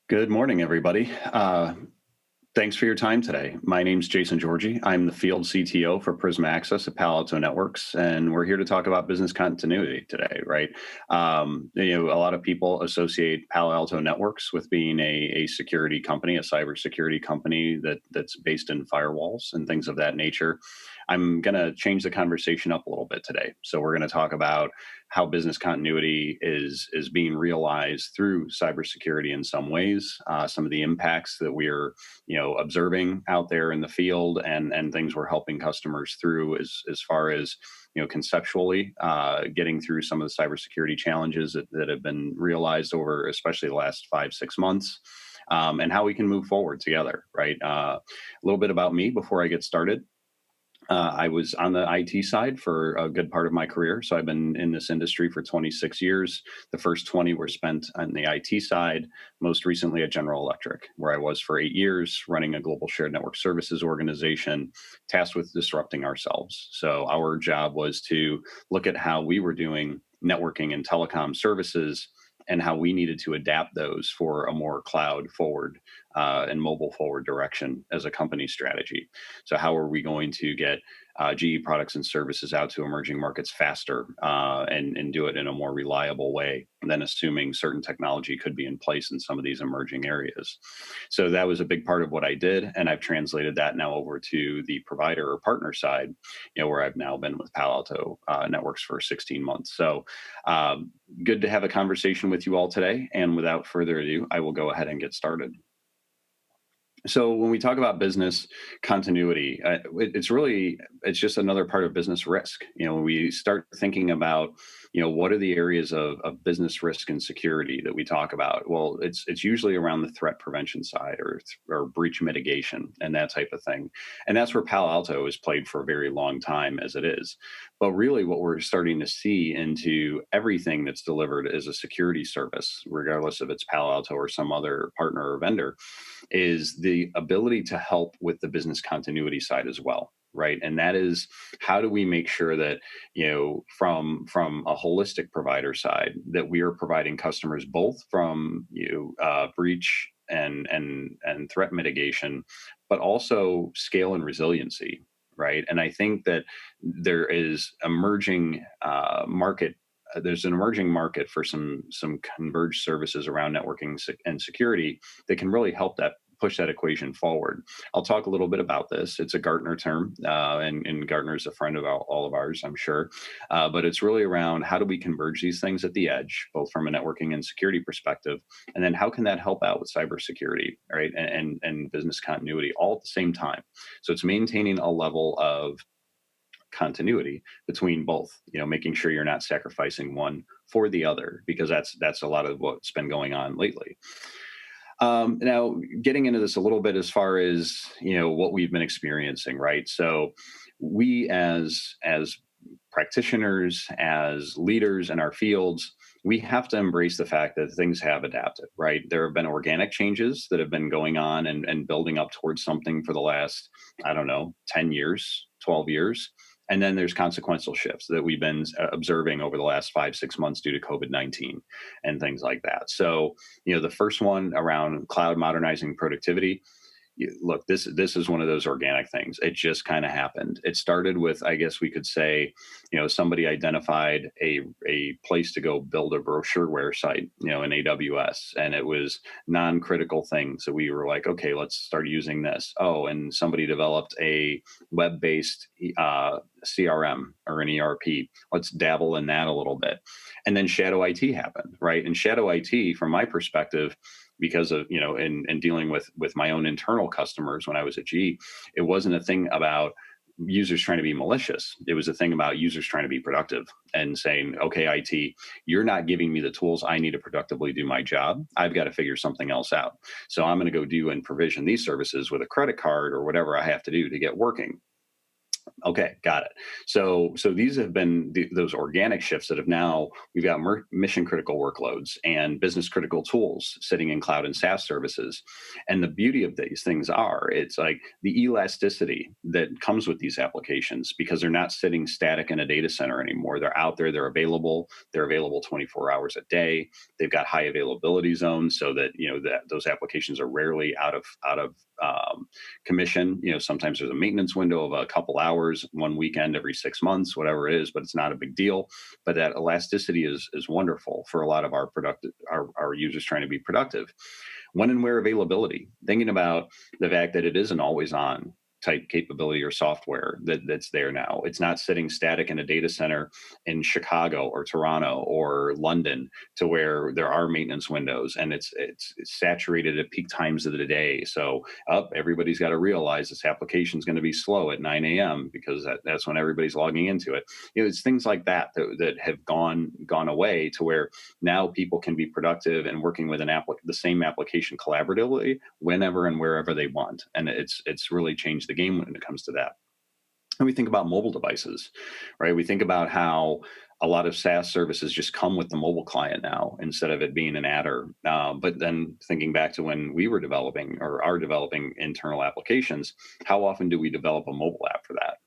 Good morning, everybody. Thanks for your time today. My name's Jason Georgi. I'm the field CTO for Prisma Access at Palo Alto Networks, and we're here to talk about business continuity today, right? A lot of people associate Palo Alto Networks with being a security company, a cybersecurity company that's based in firewalls and things of that nature. I'm going to change the conversation up a little bit today. So we're going to talk about how business continuity is being realized through cybersecurity in some ways, some of the impacts that we're observing out there in the field, and things we're helping customers through as far as conceptually getting through some of the cybersecurity challenges that have been realized over especially the last 5-6 months. And how we can move forward together, right? A little bit about me before I get started. I was on the IT side for a good part of my career. So I've been in this industry for 26 years. The first 20 were spent on the IT side, most recently at General Electric, where I was for 8 years running a global shared network services organization tasked with disrupting ourselves. So our job was to look at how we were doing networking and telecom services and how we needed to adapt those for a more cloud forward and mobile forward direction as a company strategy. So how are we going to get GE products and services out to emerging markets faster and do it in a more reliable way than assuming certain technology could be in place in some of these emerging areas. So that was a big part of what I did, and I've translated that now over to the provider or partner side, where I've now been with Palo Alto Networks for 16 months. So good to have a conversation with you all today, and without further ado, I will go ahead and get started. So when we talk about business continuity, it's just another part of business risk. When we start thinking about, what are the areas of business risk and security that we talk about? Well, it's usually around the threat prevention side or breach mitigation and that type of thing. And that's where Palo Alto has played for a very long time as it is. But really what we're starting to see into everything that's delivered as a security service, regardless if it's Palo Alto or some other partner or vendor, is the ability to help with the business continuity side as well, right? And that is, how do we make sure that from a holistic provider side, that we are providing customers both from breach and threat mitigation, but also scale and resiliency, right? And I think that there is emerging market. There's an emerging market for some converged services around networking and security that can really help that push that equation forward. I'll talk a little bit about this. It's a Gartner term, and Gartner is a friend of all of ours, I'm sure. But it's really around how do we converge these things at the edge, both from a networking and security perspective, and then how can that help out with cybersecurity, right, and business continuity all at the same time. So it's maintaining a level of continuity between both, making sure you're not sacrificing one for the other, because that's a lot of what's been going on lately. Now, getting into this a little bit as far as what we've been experiencing, right? So we as practitioners, as leaders in our fields, we have to embrace the fact that things have adapted, right? There have been organic changes that have been going on and building up towards something for the last, 10 years, 12 years. And then there's consequential shifts that we've been observing over the last 5-6 months due to COVID-19 and things like that. So, the first one around cloud modernizing productivity. Look, this is one of those organic things. It just kind of happened. It started with, I guess we could say, somebody identified a place to go build a brochureware site, in AWS, and it was non-critical things. So we were like, okay, let's start using this. Oh, and somebody developed a web-based CRM or an ERP. Let's dabble in that a little bit. And then shadow IT happened, right? And shadow IT, from my perspective, because of, in dealing with my own internal customers when I was at GE, it wasn't a thing about users trying to be malicious. It was a thing about users trying to be productive and saying, okay, IT, you're not giving me the tools I need to productively do my job. I've got to figure something else out. So I'm going to go do and provision these services with a credit card or whatever I have to do to get working. Okay, got it. So these have been those organic shifts that have now we've got mission critical workloads and business critical tools sitting in cloud and SaaS services. And the beauty of these things are it's like the elasticity that comes with these applications because they're not sitting static in a data center anymore. They're out there, they're available 24 hours a day. They've got high availability zones so that that those applications are rarely out of commission. Sometimes there's a maintenance window of a couple hours, one weekend every 6 months, whatever it is, but it's not a big deal. But that elasticity is wonderful for a lot of our users trying to be productive. When and where availability, thinking about the fact that it isn't always on type capability or software that's there now. It's not sitting static in a data center in Chicago or Toronto or London to where there are maintenance windows and it's saturated at peak times of the day. So everybody's got to realize this application is going to be slow at 9 a.m. because that's when everybody's logging into it. It's things like that have gone away to where now people can be productive and working with the same application collaboratively whenever and wherever they want. And it's really changed the game when it comes to that. And we think about mobile devices, right? We think about how a lot of SaaS services just come with the mobile client now instead of it being an adder. But then thinking back to when we were developing or are developing internal applications, how often do we develop a mobile app for that?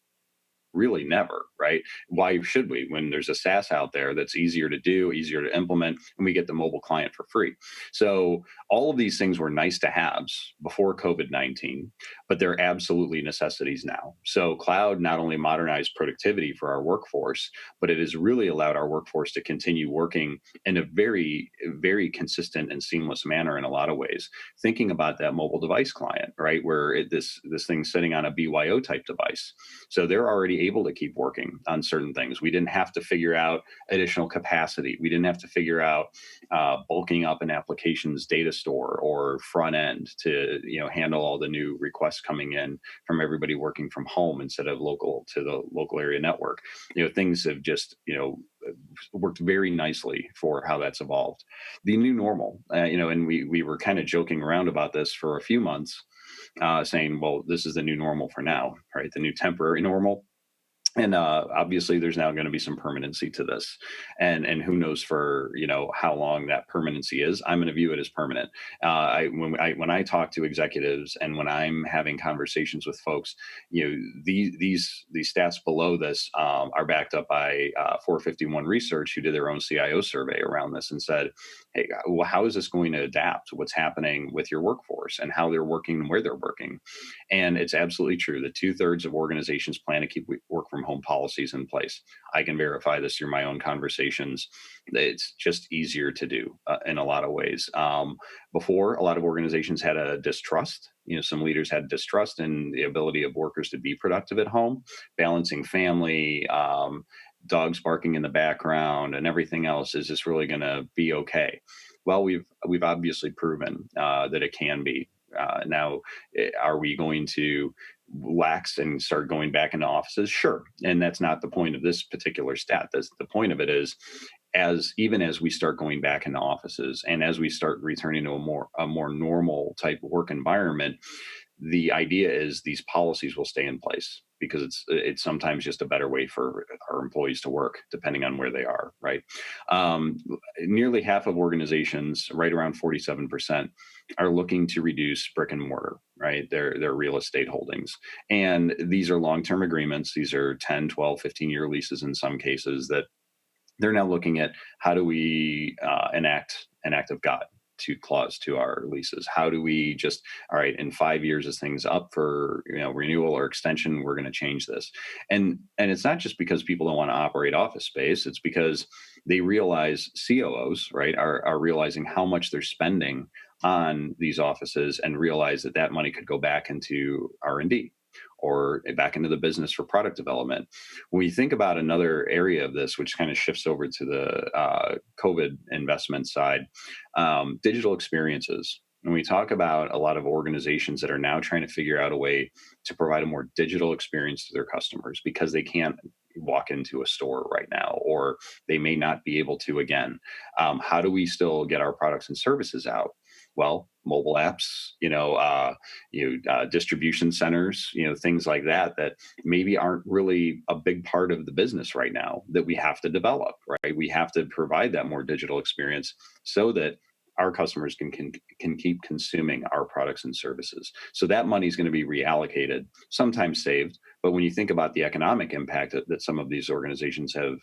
Really never, right? Why should we when there's a SaaS out there that's easier to do, easier to implement, and we get the mobile client for free? So all of these things were nice to haves before COVID-19, but they're absolutely necessities now. So cloud not only modernized productivity for our workforce, but it has really allowed our workforce to continue working in a very, very consistent and seamless manner in a lot of ways. Thinking about that mobile device client, right, where this thing's sitting on a BYO type device. So they're already able to keep working on certain things. We didn't have to figure out additional capacity. We didn't have to figure out bulking up an application's data store or front end to handle all the new requests coming in from everybody working from home instead of local to the local area network. Things have just worked very nicely for how that's evolved. The new normal, and we were kind of joking around about this for a few months, saying, well, this is the new normal for now, right? The new temporary normal. And obviously, there's now going to be some permanency to this, and who knows for how long that permanency is. I'm going to view it as permanent. When I talk to executives and when I'm having conversations with folks, these stats below this are backed up by 451 Research, who did their own CIO survey around this and said, hey, well, how is this going to adapt to what's happening with your workforce and how they're working and where they're working? And it's absolutely true that 2/3 of organizations plan to keep work from home policies in place. I can verify this through my own conversations. It's just easier to do in a lot of ways. Before, a lot of organizations had a distrust. Some leaders had distrust in the ability of workers to be productive at home, balancing family, dogs barking in the background, and everything else. Is this really going to be okay? Well, we've obviously proven that it can be. Now, are we going to lax and start going back into offices? Sure. And that's not the point of this particular stat. The point of it is, even as we start going back into offices and as we start returning to a more normal type of work environment, the idea is these policies will stay in place because it's sometimes just a better way for our employees to work, depending on where they are, right? Nearly half of organizations, right around 47%, are looking to reduce brick and mortar, right? Their real estate holdings. And these are long-term agreements. These are 10, 12, 15-year leases in some cases that they're now looking at how do we enact an act of God clause to our leases. How do we just, all right, in 5 years, as things up for renewal or extension, we're going to change this. And it's not just because people don't want to operate office space. It's because they realize COOs, right, are realizing how much they're spending on these offices and realize that money could go back into R&D or back into the business for product development. When we think about another area of this, which kind of shifts over to the COVID investment side, digital experiences. When we talk about a lot of organizations that are now trying to figure out a way to provide a more digital experience to their customers because they can't walk into a store right now, or they may not be able to again. How do we still get our products and services out? Well, mobile apps, distribution centers, things like that, that maybe aren't really a big part of the business right now that we have to develop, right? We have to provide that more digital experience so that our customers can keep consuming our products and services. So that money is going to be reallocated, sometimes saved. But when you think about the economic impact that some of these organizations have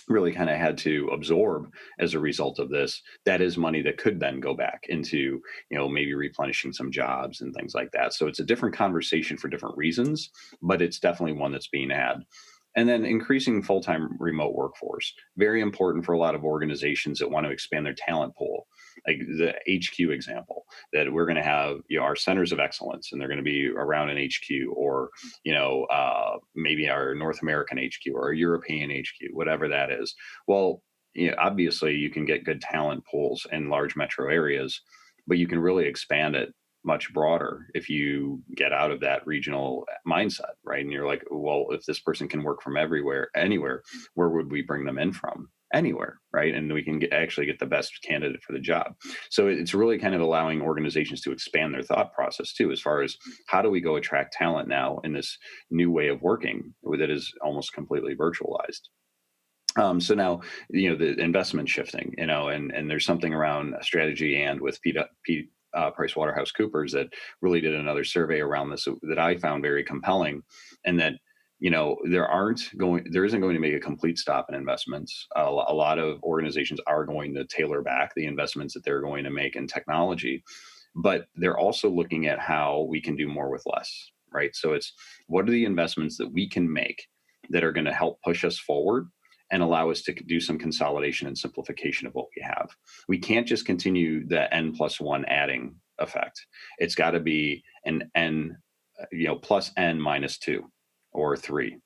really kind of had to absorb as a result of this, that is money that could then go back into, maybe replenishing some jobs and things like that. So it's a different conversation for different reasons, but it's definitely one that's being had. And then increasing full-time remote workforce, very important for a lot of organizations that want to expand their talent pool. Like the HQ example, that we're going to have, our centers of excellence, and they're going to be around an HQ, or maybe our North American HQ or a European HQ, whatever that is. Well, obviously you can get good talent pools in large metro areas, but you can really expand it much broader if you get out of that regional mindset, right? And you're like, well, if this person can work from anywhere, where would we bring them in from? Anywhere, right? And we can actually get the best candidate for the job. So it's really kind of allowing organizations to expand their thought process too, as far as how do we go attract talent now in this new way of working that is almost completely virtualized. So now, the investment shifting, and there's something around strategy and with PricewaterhouseCoopers that really did another survey around this that I found very compelling, and that there isn't going to make a complete stop in investments. A lot of organizations are going to tailor back the investments that they're going to make in technology, but they're also looking at how we can do more with less, right? So it's, what are the investments that we can make that are going to help push us forward and allow us to do some consolidation and simplification of what we have. We can't just continue the n+1 adding effect. It's got to be an n, plus n minus 2 or 3.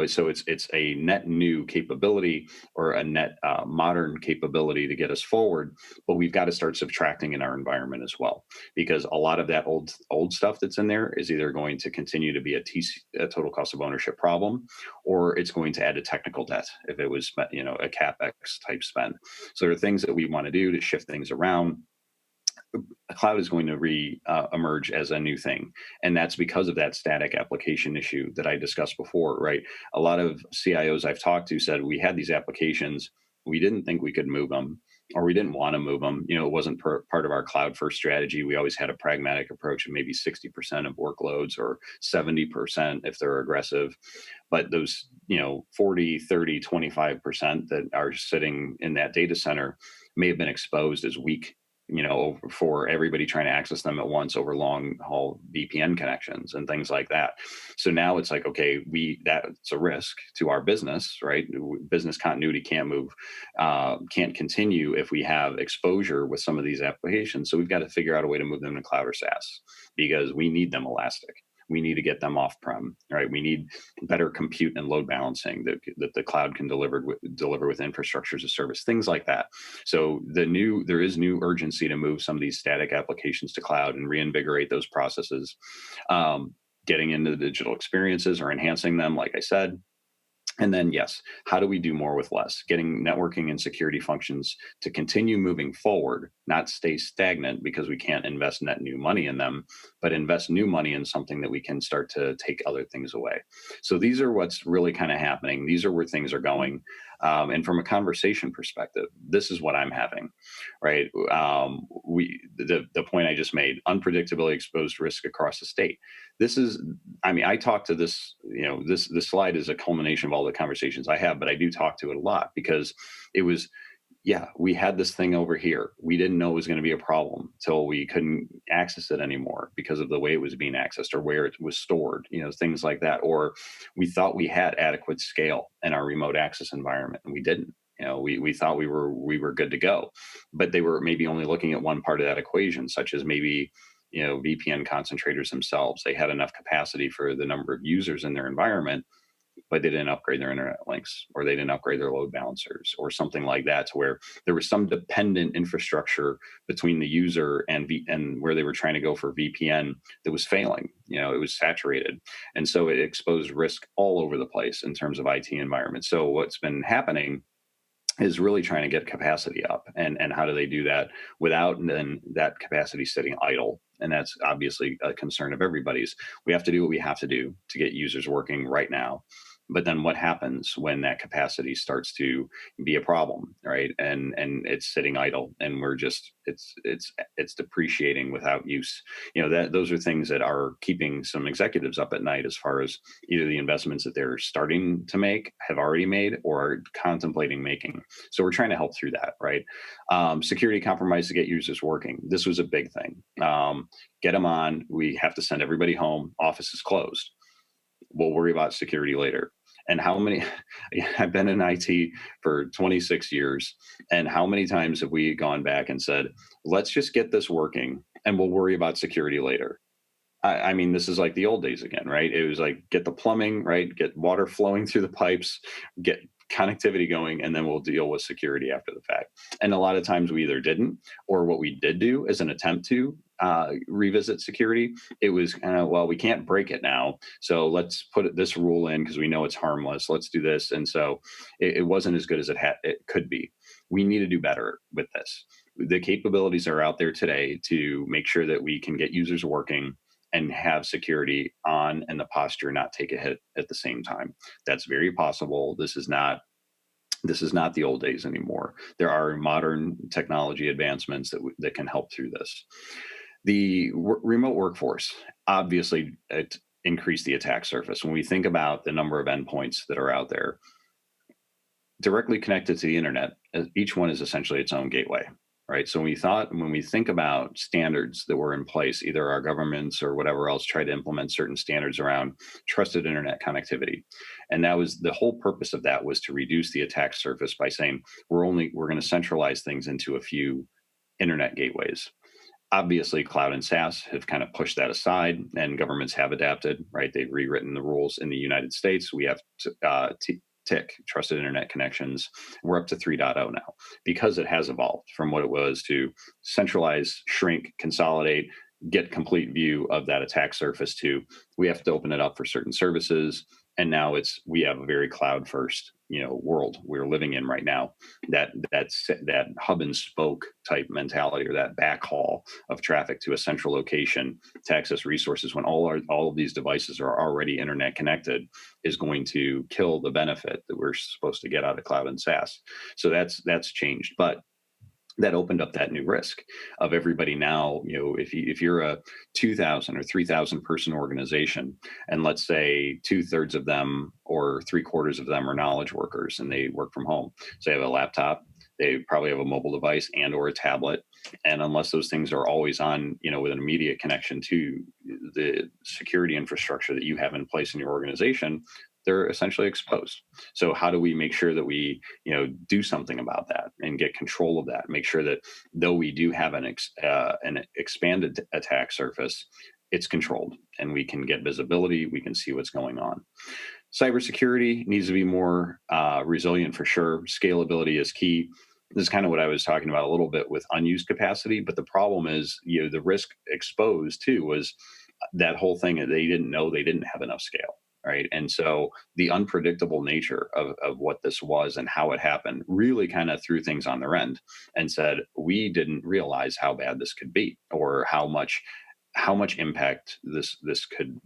So it's a net new capability, or a net modern capability to get us forward, but we've got to start subtracting in our environment as well, because a lot of that old stuff that's in there is either going to continue to be a total cost of ownership problem, or it's going to add to technical debt if it was a CapEx type spend. So there are things that we want to do to shift things around. A cloud is going to emerge as a new thing. And that's because of that static application issue that I discussed before, right? A lot of CIOs I've talked to said, we had these applications, we didn't think we could move them, or we didn't want to move them. It wasn't part of our cloud first strategy. We always had a pragmatic approach of maybe 60% of workloads, or 70% if they're aggressive. But those, 40, 30, 25% that are sitting in that data center may have been exposed as weak, for everybody trying to access them at once over long haul VPN connections and things like that. So now it's like, okay, that's a risk to our business, right? Business continuity can't continue if we have exposure with some of these applications. So we've got to figure out a way to move them to cloud or SaaS, because we need them elastic. We need to get them off-prem, right? We need better compute and load balancing that the cloud can deliver with infrastructure as a service, things like that. So there is new urgency to move some of these static applications to cloud and reinvigorate those processes, getting into the digital experiences or enhancing them, like I said. And then, yes, how do we do more with less? Getting networking and security functions to continue moving forward, not stay stagnant because we can't invest net new money in them, but invest new money in something that we can start to take other things away. So these are what's really kind of happening. These are where things are going. And from a conversation perspective, this is what I'm having, right? The point I just made, unpredictably exposed risk across the state. I talk to this, this slide is a culmination of all the conversations I have, but I do talk to it a lot, because it was, we had this thing over here. We didn't know it was going to be a problem till we couldn't access it anymore because of the way it was being accessed or where it was stored, things like that. Or we thought we had adequate scale in our remote access environment, and we didn't. We thought we were good to go, but they were maybe only looking at one part of that equation, such as maybe VPN concentrators themselves. They had enough capacity for the number of users in their environment, but they didn't upgrade their internet links, or they didn't upgrade their load balancers, or something like that, to where there was some dependent infrastructure between the user and where they were trying to go for VPN that was failing. It was saturated. And so it exposed risk all over the place in terms of IT environments. So what's been happening is really trying to get capacity up. And how do they do that without then that capacity sitting idle? And that's obviously a concern of everybody's. We have to do what we have to do to get users working right now. But then what happens when that capacity starts to be a problem, right? And it's sitting idle, and we're just it's depreciating without use. That those are things that are keeping some executives up at night, as far as either the investments that they're starting to make, have already made, or are contemplating making. So we're trying to help through that, right? Security compromise to get users working. This was a big thing. Get them on. We have to send everybody home. Office is closed. We'll worry about security later. And how many, I've been in IT for 26 years, and how many times have we gone back and said, let's just get this working and we'll worry about security later? I mean, this is like the old days again, right? It was like, get the plumbing, right? Get water flowing through the pipes, get connectivity going, and then we'll deal with security after the fact. And a lot of times we either didn't, or what we did do is an attempt to revisit security. It was well, we can't break it now, so let's put this rule in because we know it's harmless. Let's do this. And so it wasn't as good as it could be. We need to do better with this. The capabilities are out there today to make sure that we can get users working and have security on, and the posture not take a hit at the same time. That's very possible. This is not the old days anymore. There are modern technology advancements that can help through this. The remote workforce obviously it increased the attack surface. When we think about the number of endpoints that are out there directly connected to the internet, each one is essentially its own gateway. Right. So when we think about standards that were in place, either our governments or whatever else tried to implement certain standards around trusted internet connectivity. And that was the whole purpose of that, was to reduce the attack surface by saying we're going to centralize things into a few internet gateways. Obviously, cloud and SaaS have kind of pushed that aside, and governments have adapted, right? They've rewritten the rules. In the United States, we have TIC, Trusted Internet Connections. We're up to 3.0 now, because it has evolved from what it was to centralize, shrink, consolidate, get complete view of that attack surface, to we have to open it up for certain services. And now we have a very cloud first, world we're living in right now. That hub and spoke type mentality, or that backhaul of traffic to a central location to access resources when all of these devices are already internet connected, is going to kill the benefit that we're supposed to get out of cloud and SaaS. So that's changed, but that opened up that new risk of everybody now. If you're a 2,000 or 3,000 person organization, and let's say 2/3 of them or 3/4 of them are knowledge workers, and they work from home, so they have a laptop, they probably have a mobile device and or a tablet, and unless those things are always on, with an immediate connection to the security infrastructure that you have in place in your organization, they're essentially exposed. So how do we make sure that we, do something about that and get control of that? Make sure that though we do have an expanded attack surface, it's controlled and we can get visibility. We can see what's going on. Cybersecurity needs to be more resilient for sure. Scalability is key. This is kind of what I was talking about a little bit with unused capacity. But the problem is, the risk exposed too was that whole thing that they didn't know they didn't have enough scale. Right. And so the unpredictable nature of what this was and how it happened really kind of threw things on their end and said, we didn't realize how bad this could be, or how much impact this could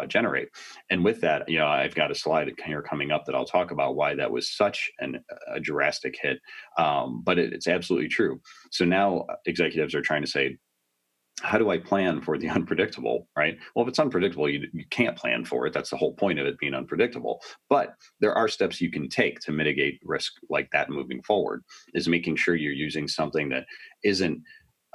generate. And with that, I've got a slide here coming up that I'll talk about why that was such a drastic hit. But it's absolutely true. So now executives are trying to say, how do I plan for the unpredictable, right? Well, if it's unpredictable, you can't plan for it. That's the whole point of it being unpredictable. But there are steps you can take to mitigate risk like that moving forward, is making sure you're using something that isn't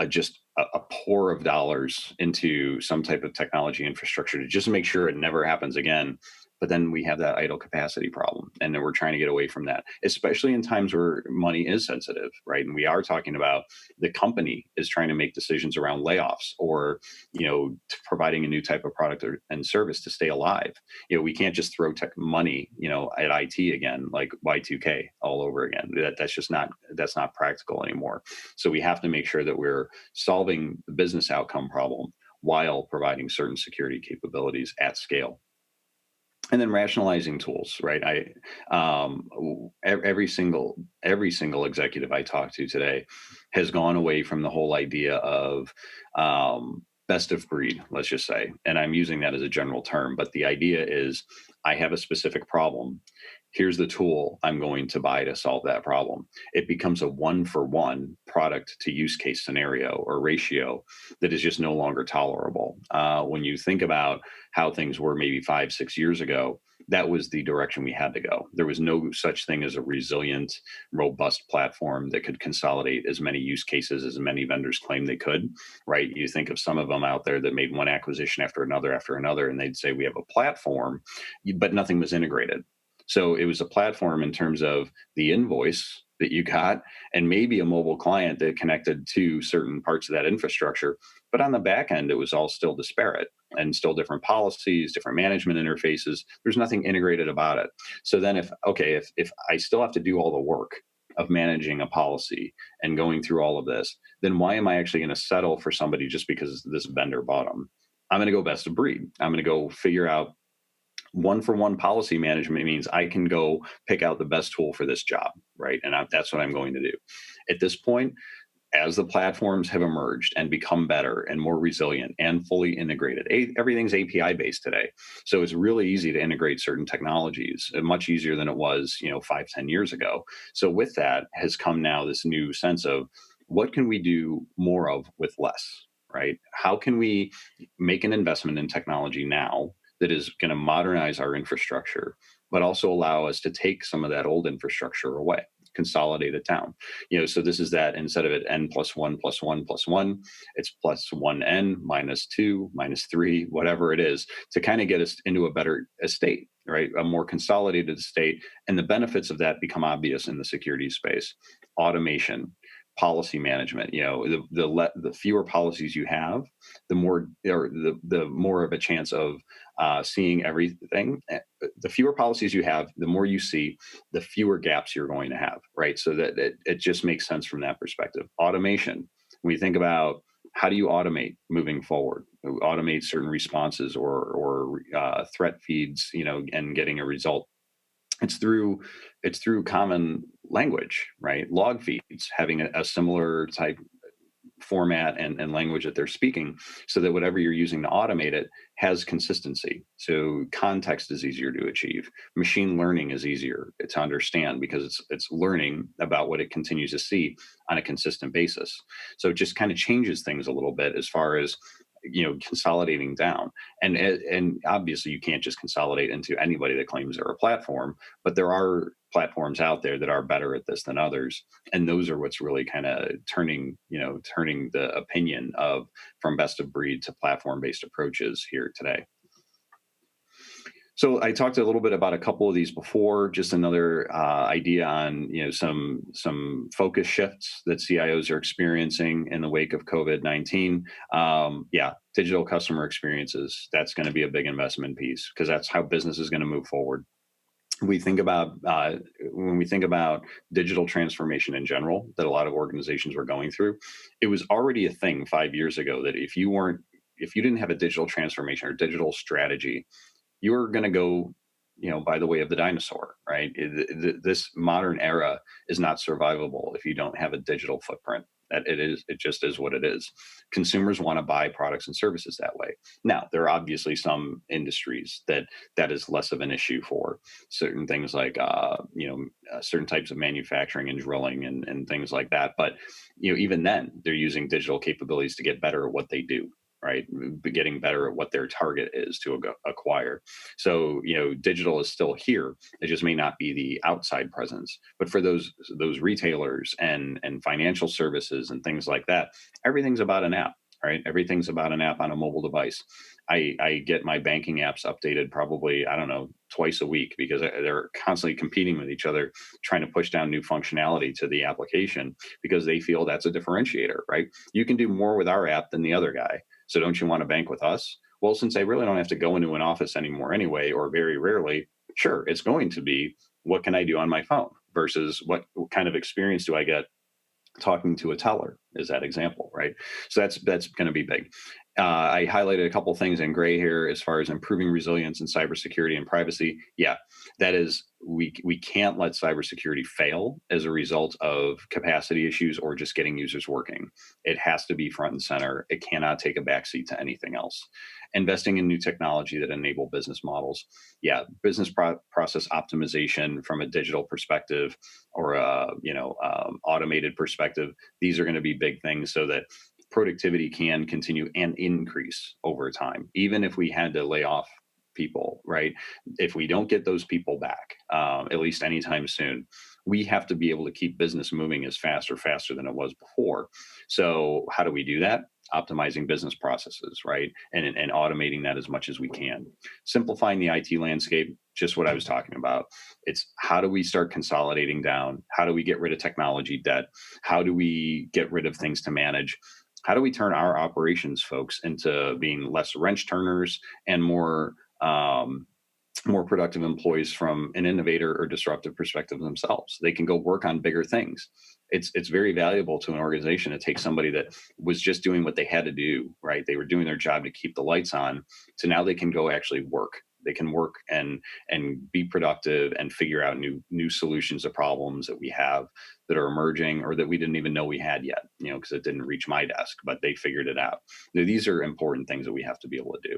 just a pour of dollars into some type of technology infrastructure to just make sure it never happens again. But then we have that idle capacity problem, and then we're trying to get away from that, especially in times where money is sensitive, right? And we are talking about the company is trying to make decisions around layoffs, or providing a new type of product and service to stay alive. We can't just throw tech money at IT again, like Y2K all over again. That's not practical anymore. So we have to make sure that we're solving the business outcome problem while providing certain security capabilities at scale. And then rationalizing tools, right? Every single executive I talk to today has gone away from the whole idea of best of breed, let's just say. And I'm using that as a general term, but the idea is I have a specific problem. Here's the tool I'm going to buy to solve that problem. It becomes a one for one product to use case scenario or ratio that is just no longer tolerable. When you think about how things were maybe 5, 6 years ago, that was the direction we had to go. There was no such thing as a resilient, robust platform that could consolidate as many use cases as many vendors claim they could, right? You think of some of them out there that made one acquisition after another, and they'd say, we have a platform, but nothing was integrated. So it was a platform in terms of the invoice that you got and maybe a mobile client that connected to certain parts of that infrastructure. But on the back end, it was all still disparate and still different policies, different management interfaces. There's nothing integrated about it. So then if I still have to do all the work of managing a policy and going through all of this, then why am I actually going to settle for somebody just because this vendor bought them? I'm going to go best of breed. I'm going to go figure out one for one policy management means I can go pick out the best tool for this job, right? And that's what I'm going to do. At this point, as the platforms have emerged and become better and more resilient and fully integrated, everything's API based today. So it's really easy to integrate certain technologies, much easier than it was, 5, 10 years ago. So with that has come now this new sense of what can we do more of with less, right? How can we make an investment in technology now that is going to modernize our infrastructure, but also allow us to take some of that old infrastructure away, consolidate it down. So this is that instead of it n plus one plus one plus one, it's plus one n minus two minus three, whatever it is, to kind of get us into a better state, right? A more consolidated state. And the benefits of that become obvious in the security space. Automation, policy management, the fewer policies you have, the more of a chance of seeing everything. The fewer policies you have, the more you see, the fewer gaps you're going to have, right? So that it just makes sense from that perspective. Automation, when you think about how do you automate moving forward, automate certain responses or threat feeds, and getting a result. It's through common language, right? Log feeds having a similar type format and language that they're speaking, so that whatever you're using to automate it has consistency. So context is easier to achieve. Machine learning is easier to understand because it's learning about what it continues to see on a consistent basis. So it just kind of changes things a little bit as far as consolidating down. And obviously you can't just consolidate into anybody that claims they're a platform, but there are platforms out there that are better at this than others, and those are what's really kind of turning the opinion of from best of breed to platform based approaches here today. So I talked a little bit about a couple of these before. Just another idea on some focus shifts that CIOs are experiencing in the wake of COVID-19. Digital customer experiences. That's going to be a big investment piece because that's how business is going to move forward. When we think about digital transformation in general that a lot of organizations were going through, it was already a thing 5 years ago that if you didn't have a digital transformation or digital strategy, you were going to go, by the way of the dinosaur, right? This modern era is not survivable if you don't have a digital footprint. It just is what it is. Consumers want to buy products and services that way. Now, there are obviously some industries that is less of an issue for certain things like, certain types of manufacturing and drilling and things like that. But, even then they're using digital capabilities to get better at what they do. Right, getting better at what their target is to acquire. So digital is still here. It just may not be the outside presence. But for those retailers and financial services and things like that, everything's about an app. Right, everything's about an app on a mobile device. I get my banking apps updated probably, I don't know, twice a week because they're constantly competing with each other, trying to push down new functionality to the application because they feel that's a differentiator. Right, you can do more with our app than the other guy. So don't you want to bank with us? Well, since I really don't have to go into an office anymore anyway, or very rarely, sure, it's going to be what can I do on my phone versus what kind of experience do I get talking to a teller is that example, right? So that's going to be big. I highlighted a couple things in gray here as far as improving resilience and cybersecurity and privacy. Yeah, that is, we can't let cybersecurity fail as a result of capacity issues or just getting users working. It has to be front and center. It cannot take a backseat to anything else. Investing in new technology that enable business models. Yeah, business process optimization from a digital perspective or a automated perspective. These are going to be big things so that productivity can continue and increase over time, even if we had to lay off people, right? If we don't get those people back, at least anytime soon, we have to be able to keep business moving as fast or faster than it was before. So, how do we do that? Optimizing business processes, right? And automating that as much as we can. Simplifying the IT landscape, just what I was talking about. It's how do we start consolidating down? How do we get rid of technology debt? How do we get rid of things to manage? How do we turn our operations folks into being less wrench turners and more productive employees from an innovator or disruptive perspective themselves? They can go work on bigger things. It's very valuable to an organization to take somebody that was just doing what they had to do, right? They were doing their job to keep the lights on, to now they can go actually work. They can work and be productive and figure out new solutions to problems that we have that are emerging or that we didn't even know we had yet, because it didn't reach my desk, but they figured it out. These are important things that we have to be able to do.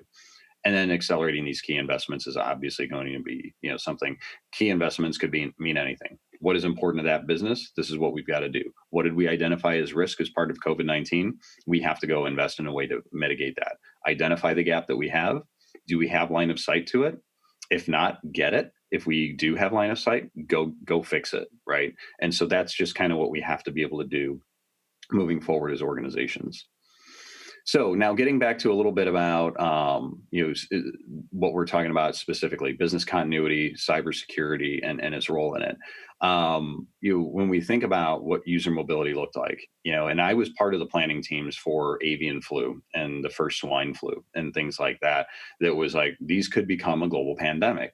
And then accelerating these key investments is obviously going to be, something. Key investments could mean anything. What is important to that business? This is what we've got to do. What did we identify as risk as part of COVID-19? We have to go invest in a way to mitigate that. Identify the gap that we have. Do we have line of sight to it? If not, get it. If we do have line of sight, go fix it, right? And so that's just kind of what we have to be able to do moving forward as organizations. So now getting back to a little bit about what we're talking about specifically, business continuity, cybersecurity, and its role in it. When we think about what user mobility looked like, and I was part of the planning teams for avian flu and the first swine flu and things like that. That was like, these could become a global pandemic.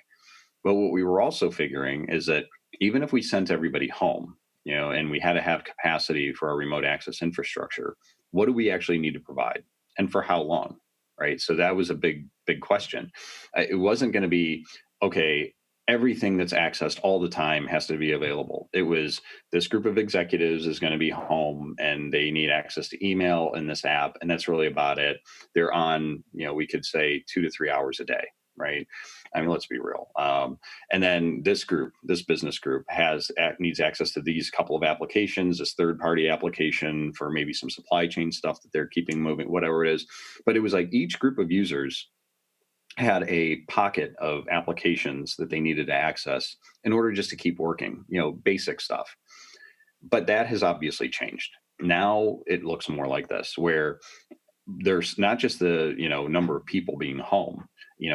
But what we were also figuring is that even if we sent everybody home, and we had to have capacity for our remote access infrastructure, what do we actually need to provide and for how long, right? So that was a big question. It wasn't going to be, okay, everything that's accessed all the time has to be available. It was, this group of executives is going to be home and they need access to email and this app, and that's really about it. They're on, we could say 2 to 3 hours a day, right? I mean, let's be real. And then this business group needs access to these couple of applications, this third-party application for maybe some supply chain stuff that they're keeping moving, whatever it is. But it was like each group of users had a pocket of applications that they needed to access in order just to keep working, basic stuff. But that has obviously changed. Now it looks more like this, where there's not just the number of people being home,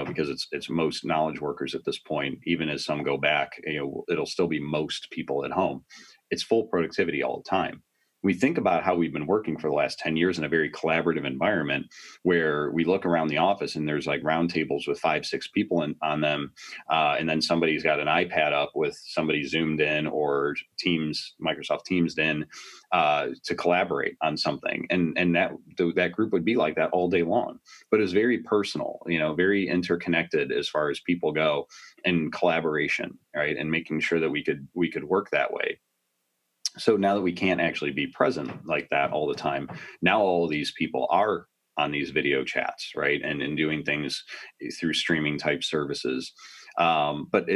because it's most knowledge workers at this point. Even as some go back, it'll still be most people at home. It's full productivity all the time. We think about how we've been working for the last 10 years in a very collaborative environment where we look around the office and there's like round tables with 5-6 people on them. And then somebody's got an iPad up with somebody zoomed in or Microsoft Teams in to collaborate on something. And that group would be like that all day long. But it's very personal, very interconnected as far as people go and collaboration, right? And making sure that we could work that way. So now that we can't actually be present like that all the time, now all of these people are on these video chats, right? And doing things through streaming type services. But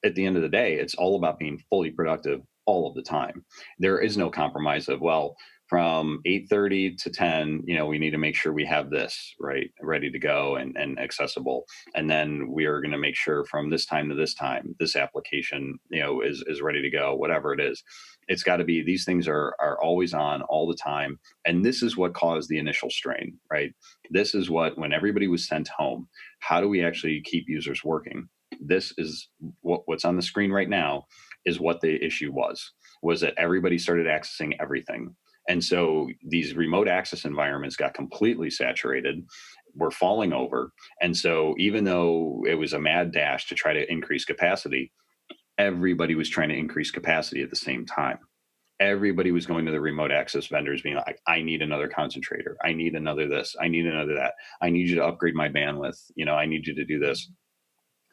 at the end of the day, it's all about being fully productive all of the time. There is no compromise of, well, from 8:30 to 10, we need to make sure we have this right, ready to go and accessible. And then we are going to make sure from this time to this time, this application, is ready to go, whatever it is. It's got to be, these things are always on all the time. And this is what caused the initial strain, right? This is when everybody was sent home, how do we actually keep users working? This is what's on the screen right now is what the issue was that everybody started accessing everything. And so these remote access environments got completely saturated, were falling over. And so even though it was a mad dash to try to increase capacity, everybody was trying to increase capacity at the same time. Everybody was going to the remote access vendors being like, I need another concentrator. I need another this. I need another that. I need you to upgrade my bandwidth. I need you to do this.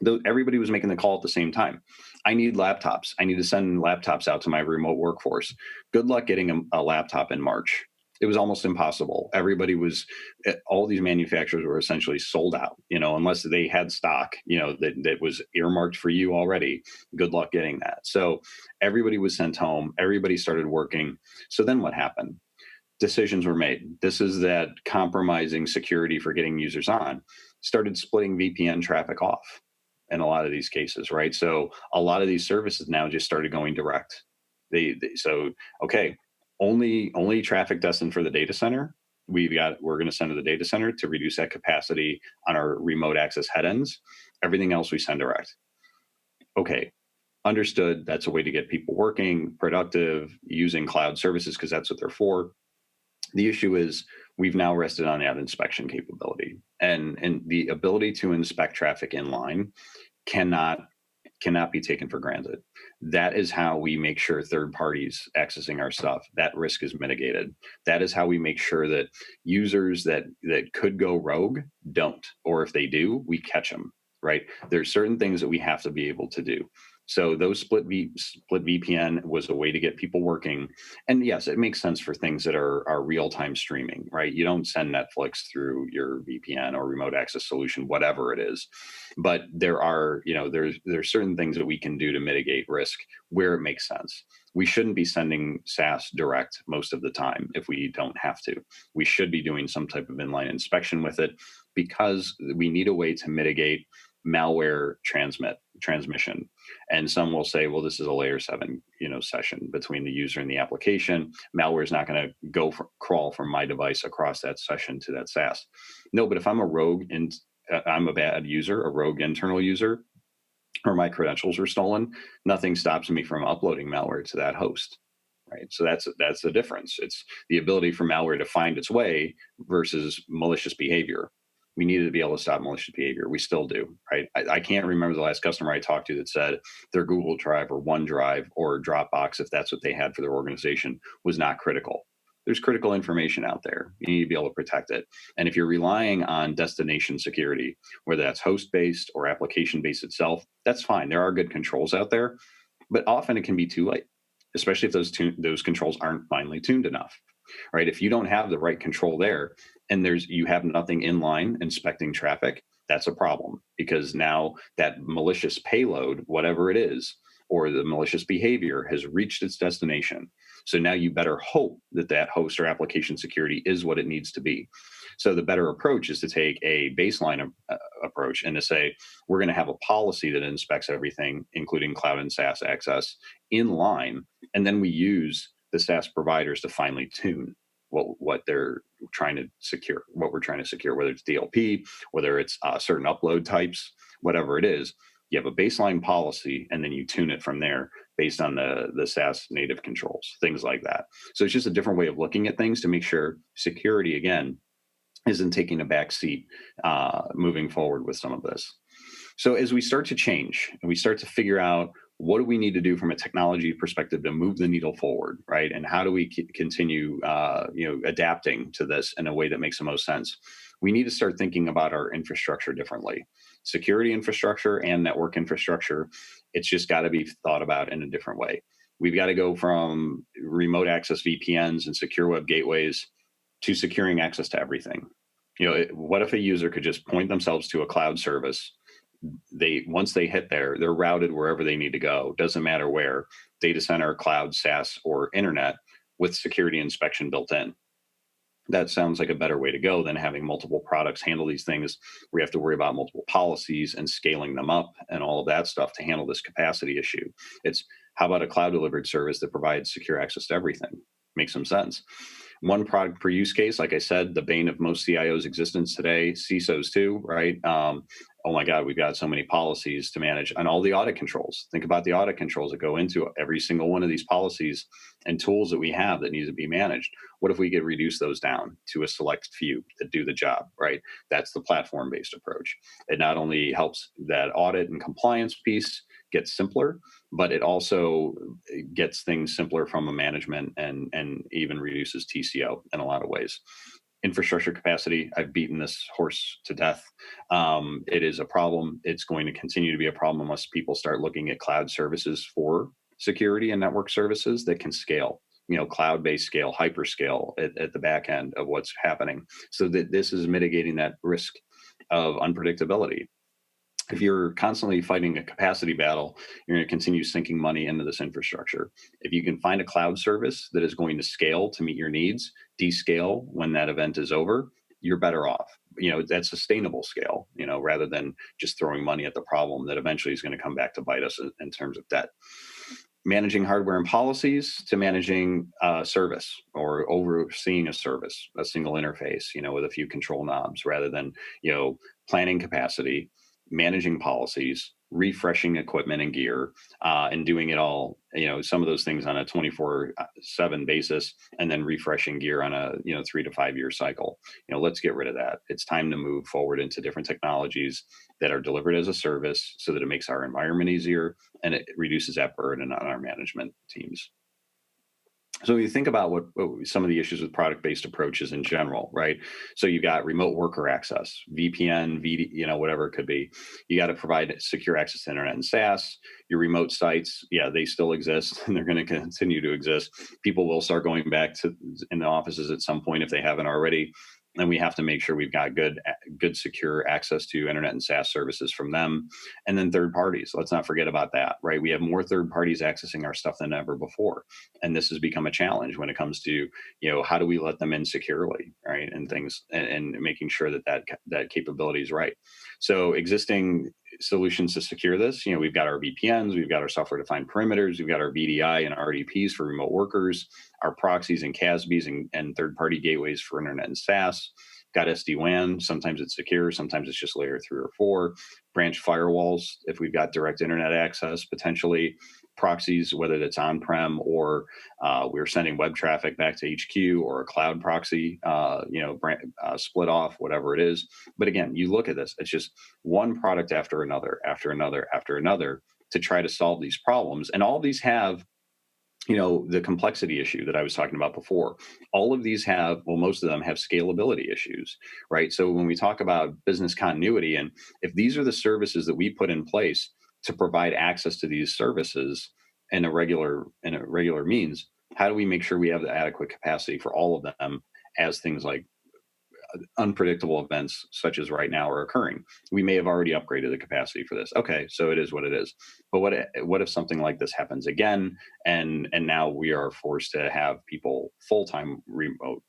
Though everybody was making the call at the same time. I need laptops. I need to send laptops out to my remote workforce. Good luck getting a laptop in March. It was almost impossible. All these manufacturers were essentially sold out, unless they had stock, that was earmarked for you already. Good luck getting that. So everybody was sent home. Everybody started working. So then what happened? Decisions were made. This is that compromising security for getting users on. Started splitting VPN traffic off in a lot of these cases, right? So a lot of these services now just started going direct. Okay, only traffic destined for the data center. We're going to send to the data center to reduce that capacity on our remote access head ends. Everything else we send direct. Okay, understood. That's a way to get people working, productive, using cloud services because that's what they're for. The issue is we've now rested on that inspection capability, and the ability to inspect traffic inline cannot be taken for granted. That is how we make sure third parties accessing our stuff, that risk is mitigated. That is how we make sure that users that could go rogue don't, or if they do, we catch them, right? There's certain things that we have to be able to do. So those split VPN was a way to get people working. And yes, it makes sense for things that are real-time streaming, right? You don't send Netflix through your VPN or remote access solution, whatever it is. But there's certain things that we can do to mitigate risk where it makes sense. We shouldn't be sending SaaS direct most of the time if we don't have to. We should be doing some type of inline inspection with it because we need a way to mitigate malware transmission. And some will say, well, this is a layer 7 session between the user and the application. Malware is not going to crawl from my device across that session to that SaaS. No, but if I'm a rogue and I'm a bad user, a rogue internal user, or my credentials were stolen, nothing stops me from uploading malware to that host. Right. So that's the difference. It's the ability for malware to find its way versus malicious behavior. We needed to be able to stop malicious behavior. We still do, right? I can't remember the last customer I talked to that said their Google Drive or OneDrive or Dropbox, if that's what they had for their organization, was not critical. There's critical information out there. You need to be able to protect it. And if you're relying on destination security, whether that's host-based or application-based itself, that's fine. There are good controls out there, but often it can be too late, especially if those controls aren't finely tuned enough. Right? If you don't have the right control there and you have nothing inline inspecting traffic, that's a problem because now that malicious payload, whatever it is, or the malicious behavior has reached its destination. So now you better hope that host or application security is what it needs to be. So the better approach is to take a baseline approach and to say, we're going to have a policy that inspects everything, including cloud and SaaS access in line. And then we use the SaaS providers to finely tune what they're trying to secure, what we're trying to secure, whether it's DLP, whether it's certain upload types, whatever it is. You have a baseline policy, and then you tune it from there based on the SaaS native controls, things like that. So it's just a different way of looking at things to make sure security, again, isn't taking a back seat moving forward with some of this. So as we start to change and we start to figure out what do we need to do from a technology perspective to move the needle forward, right? And how do we continue, adapting to this in a way that makes the most sense? We need to start thinking about our infrastructure differently. Security infrastructure and network infrastructure, it's just got to be thought about in a different way. We've got to go from remote access VPNs and secure web gateways to securing access to everything. What if a user could just point themselves to a cloud service? Once they hit there, they're routed wherever they need to go. Doesn't matter where, data center, cloud, SaaS, or internet, with security inspection built in. That sounds like a better way to go than having multiple products handle these things. We have to worry about multiple policies and scaling them up and all of that stuff to handle this capacity issue. It's how about a cloud delivered service that provides secure access to everything? Makes some sense. One product per use case, like I said, the bane of most CIOs' existence today, CISOs too, right? Oh my God, we've got so many policies to manage, and all the audit controls. Think about the audit controls that go into every single one of these policies and tools that we have that need to be managed. What if we could reduce those down to a select few that do the job, right? That's the platform-based approach. It not only helps that audit and compliance piece, gets simpler, but it also gets things simpler from a management and even reduces TCO in a lot of ways. Infrastructure capacity, I've beaten this horse to death. It is a problem. It's going to continue to be a problem unless people start looking at cloud services for security and network services that can scale, cloud-based scale, hyperscale at the back end of what's happening, so that this is mitigating that risk of unpredictability. If you're constantly fighting a capacity battle, you're going to continue sinking money into this infrastructure. If you can find a cloud service that is going to scale to meet your needs, descale when that event is over, you're better off. That's sustainable scale, rather than just throwing money at the problem that eventually is going to come back to bite us in terms of debt. Managing hardware and policies to managing service or overseeing a service, a single interface, with a few control knobs, rather than, planning capacity, managing policies, refreshing equipment and gear, and doing it all, some of those things on a 24/7 basis, and then refreshing gear on a, 3 to 5 year cycle. Let's get rid of that. It's time to move forward into different technologies that are delivered as a service so that it makes our environment easier and it reduces that burden on our management teams. So you think about what some of the issues with product-based approaches in general, right? So you got remote worker access, VPN, whatever it could be. You got to provide secure access to internet and SaaS. Your remote sites, yeah, they still exist and they're going to continue to exist. People will start going back to in the offices at some point if they haven't already. And we have to make sure we've got good, secure access to internet and SaaS services from them. And then third parties. Let's not forget about that, right? We have more third parties accessing our stuff than ever before. And this has become a challenge when it comes to, how do we let them in securely, right? And things, and making sure that capability is right. So existing solutions to secure this, we've got our VPNs, we've got our software defined perimeters, we've got our VDI and RDPs for remote workers, our proxies and CASBs and third party gateways for internet and SaaS. Got SD-WAN, sometimes it's secure, sometimes it's just layer 3 or 4. Branch firewalls, if we've got direct internet access, potentially proxies, whether that's on-prem or we're sending web traffic back to HQ, or a cloud proxy, split off, whatever it is. But again, you look at this, it's just one product after another, after another, after another, to try to solve these problems. And all these have the complexity issue that I was talking about before. All of these most of them have scalability issues, right? So when we talk about business continuity, and if these are the services that we put in place to provide access to these services in a regular means, how do we make sure we have the adequate capacity for all of them as things like unpredictable events such as right now are occurring? We may have already upgraded the capacity for this. Okay, so it is what it is. But what if something like this happens again, and now we are forced to have people full-time remote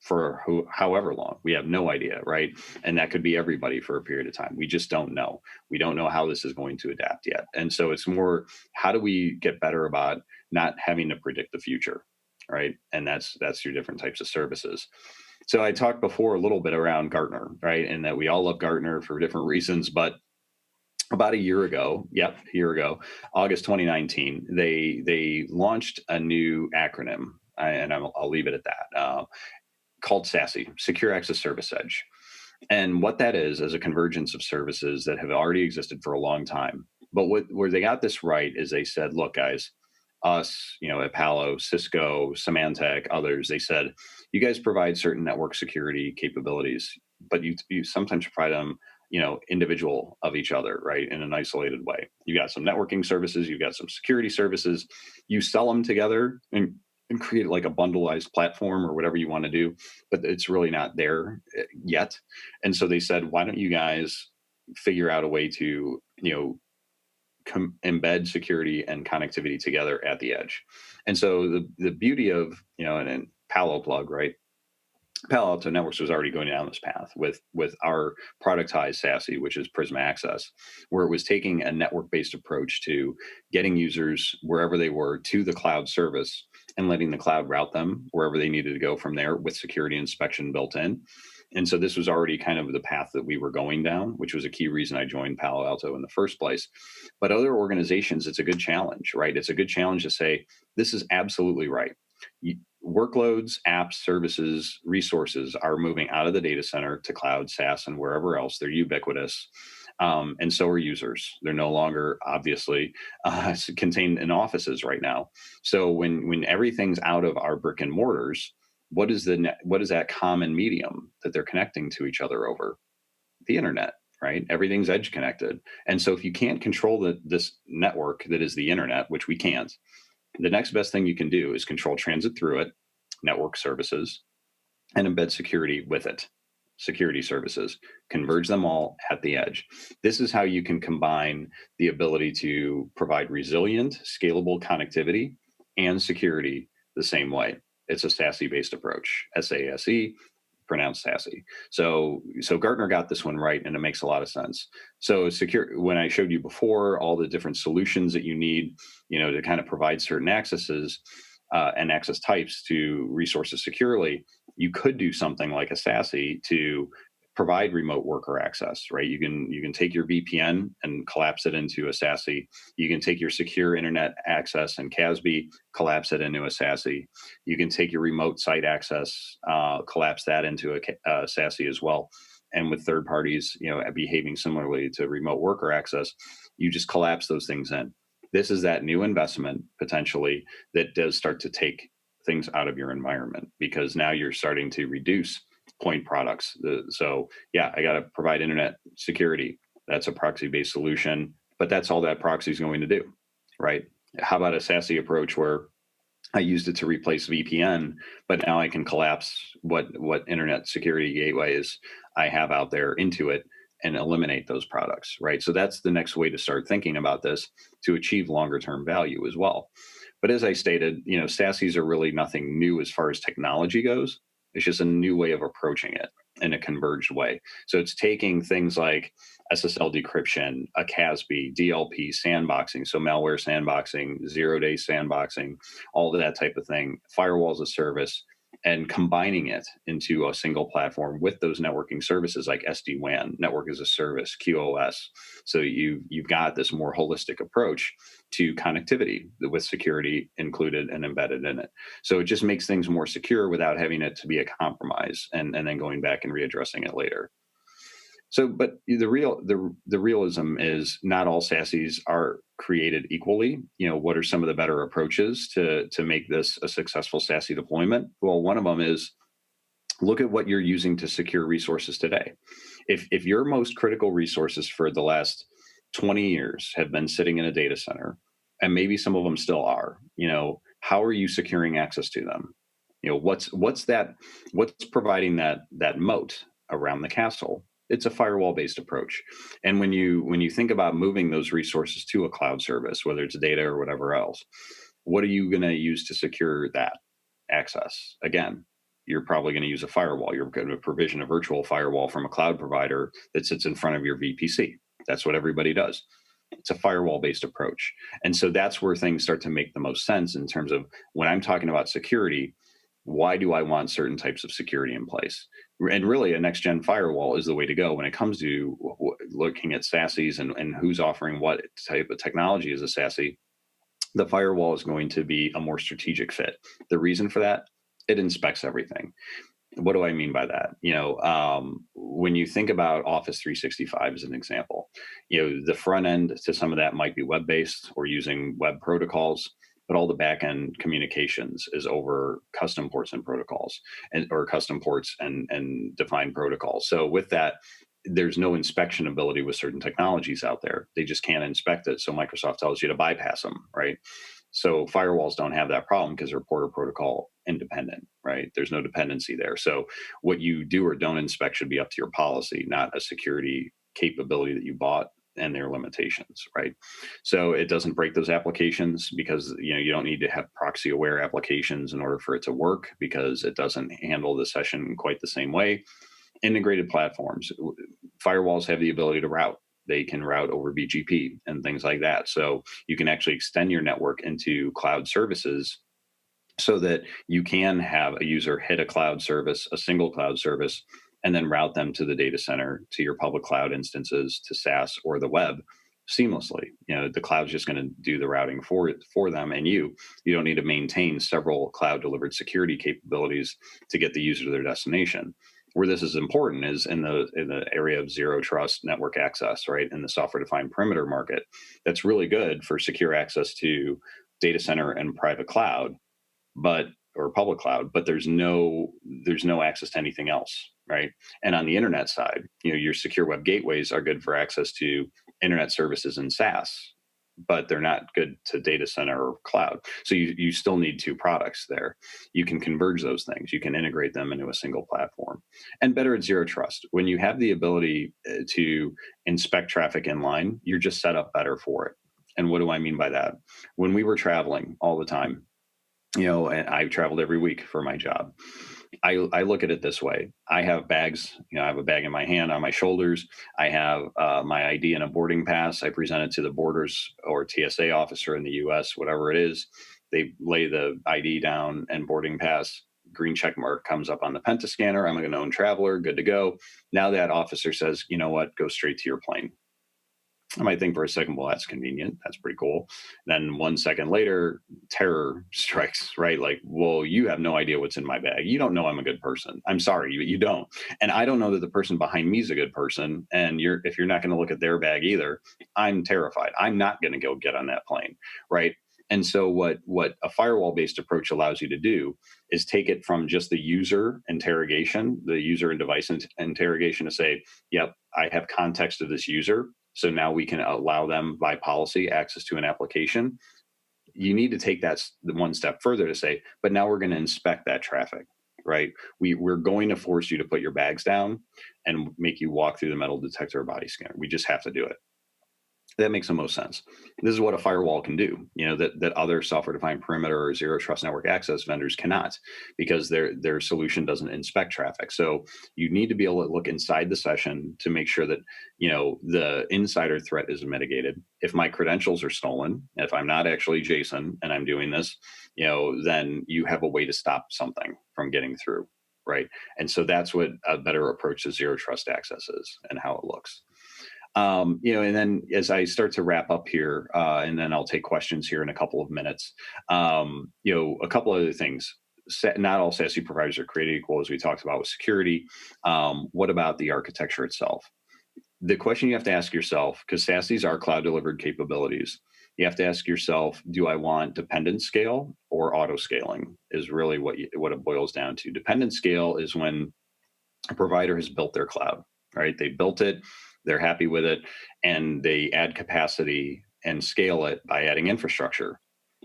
for however long? We have no idea, right? And that could be everybody for a period of time. We just don't know. We don't know how this is going to adapt yet. And so it's more, how do we get better about not having to predict the future, right? And that's through different types of services. So I talked before a little bit around Gartner, right? And that we all love Gartner for different reasons, but about a year ago, August 2019, they launched a new acronym, and I'll leave it at that, called SASE, Secure Access Service Edge. And what that is a convergence of services that have already existed for a long time. But where they got this right is they said, look, guys, us, at Palo, Cisco, Symantec, others, they said, you guys provide certain network security capabilities, but you sometimes provide them, individual of each other, right, in an isolated way. You got some networking services, you've got some security services, you sell them together and create like a bundleized platform or whatever you want to do, but it's really not there yet. And so they said, why don't you guys figure out a way to, embed security and connectivity together at the edge? And so the beauty of, and Palo plug, right? Palo Alto Networks was already going down this path with our productized SASE, which is Prisma Access, where it was taking a network-based approach to getting users wherever they were to the cloud service and letting the cloud route them wherever they needed to go from there with security inspection built in. And so this was already kind of the path that we were going down, which was a key reason I joined Palo Alto in the first place. But other organizations, it's a good challenge, right? It's a good challenge to say, this is absolutely right. Workloads, apps, services, resources are moving out of the data center to cloud, SaaS, and wherever else. They're ubiquitous. And so are users. They're no longer obviously contained in offices right now. So when everything's out of our brick and mortars, what is that common medium that they're connecting to each other over? The internet, right? Everything's edge connected. And so if you can't control this network that is the internet, which we can't, the next best thing you can do is control transit through it, network services, and embed security with it. Security services, converge them all at the edge. This is how you can combine the ability to provide resilient, scalable connectivity and security the same way. It's a SASE based approach, SASE, pronounced SASE. So Gartner got this one right, and it makes a lot of sense. So when I showed you before all the different solutions that you need, to kind of provide certain accesses and access types to resources securely, you could do something like a SASE to provide remote worker access, right? You can take your VPN and collapse it into a SASE. You can take your secure internet access and CASB, collapse it into a SASE. You can take your remote site access, collapse that into a SASE as well. And with third parties, behaving similarly to remote worker access, you just collapse those things in. This is that new investment potentially that does start to take things out of your environment, because now you're starting to reduce point products. So yeah, I got to provide internet security. That's a proxy-based solution, but that's all that proxy is going to do, right? How about a SASE approach where I used it to replace VPN, but now I can collapse what internet security gateways I have out there into it and eliminate those products, right? So that's the next way to start thinking about this to achieve longer term value as well. But as I stated, SASEs are really nothing new as far as technology goes. It's just a new way of approaching it in a converged way. So it's taking things like SSL decryption, a CASB, DLP, sandboxing, so malware sandboxing, zero-day sandboxing, all of that type of thing, firewall as a service, and combining it into a single platform with those networking services like SD-WAN, network as a service, QoS. So you've got this more holistic approach to connectivity with security included and embedded in it. So it just makes things more secure without having it to be a compromise and then going back and readdressing it later. So, but the realism is not all SASEs are created equally. What are some of the better approaches to make this a successful SASE deployment? Well, one of them is look at what you're using to secure resources today. If your most critical resources for the last 20 years have been sitting in a data center, and maybe some of them still are, how are you securing access to them? What's providing that moat around the castle? It's a firewall-based approach. And when you think about moving those resources to a cloud service, whether it's data or whatever else, what are you going to use to secure that access? Again, you're probably going to use a firewall. You're going to provision a virtual firewall from a cloud provider that sits in front of your VPC. That's what everybody does. It's a firewall-based approach. And so that's where things start to make the most sense in terms of when I'm talking about security, why do I want certain types of security in place? And really, a next-gen firewall is the way to go when it comes to looking at SASEs and who's offering what type of technology as a SASE. The firewall is going to be a more strategic fit. The reason for that, it inspects everything. What do I mean by that? When you think about Office 365 as an example, the front end to some of that might be web-based or using web protocols, but all the back-end communications is over custom ports and protocols or custom ports and defined protocols. So with that, there's no inspection ability with certain technologies out there. They just can't inspect it. So Microsoft tells you to bypass them, right? So firewalls don't have that problem because they're port or protocol independent, right? There's no dependency there. So what you do or don't inspect should be up to your policy, not a security capability that you bought and their limitations, right? So it doesn't break those applications because you don't need to have proxy aware applications in order for it to work, because it doesn't handle the session quite the same way. Integrated platforms, firewalls have the ability to route. They can route over BGP and things like that. So you can actually extend your network into cloud services so that you can have a user hit a cloud service, a single cloud service, and then route them to the data center, to your public cloud instances, to SaaS or the web seamlessly. The cloud's just going to do the routing for them, and you don't need to maintain several cloud delivered security capabilities to get the user to their destination. Where this is important is in the area of zero trust network access, right? In the software defined perimeter market, that's really good for secure access to data center and private cloud, but or public cloud, but there's no access to anything else, right? And on the internet side, your secure web gateways are good for access to internet services and SaaS, but they're not good to data center or cloud. So you still need two products there. You can converge those things. You can integrate them into a single platform. And better at zero trust. When you have the ability to inspect traffic inline, you're just set up better for it. And what do I mean by that? When we were traveling all the time, and I traveled every week for my job. I look at it this way. I have bags, I have a bag in my hand on my shoulders. I have my ID and a boarding pass. I present it to the borders or TSA officer in the US, whatever it is. They lay the ID down and boarding pass. Green check mark comes up on the Penta scanner. I'm a known traveler, good to go. Now that officer says, you know what, go straight to your plane. I might think for a second, well, that's convenient. That's pretty cool. Then 1 second later, terror strikes, right? Like, well, you have no idea what's in my bag. You don't know I'm a good person. I'm sorry, you don't. And I don't know that the person behind me is a good person. And if you're not going to look at their bag either, I'm terrified. I'm not going to go get on that plane, right? And so what a firewall-based approach allows you to do is take it from just the user interrogation, the user and device interrogation to say, yep, I have context of this user. So now we can allow them by policy access to an application. You need to take that one step further to say, but now we're going to inspect that traffic, right? We're going to force you to put your bags down and make you walk through the metal detector or body scanner. We just have to do it. That makes the most sense. This is what a firewall can do, that other software-defined perimeter or zero trust network access vendors cannot, because their solution doesn't inspect traffic. So you need to be able to look inside the session to make sure that, the insider threat is mitigated. If my credentials are stolen, if I'm not actually Jason and I'm doing this, then you have a way to stop something from getting through, right? And so that's what a better approach to zero trust access is and how it looks. And then as I start to wrap up here, and then I'll take questions here in a couple of minutes, a couple other things. Not all SASE providers are created equal, as we talked about with security. What about the architecture itself? The question you have to ask yourself, because SASEs are cloud delivered capabilities, you have to ask yourself, do I want dependent scale or auto scaling is really what it boils down to. Dependent scale is when a provider has built their cloud, right? They built it, they're happy with it, and they add capacity and scale it by adding infrastructure.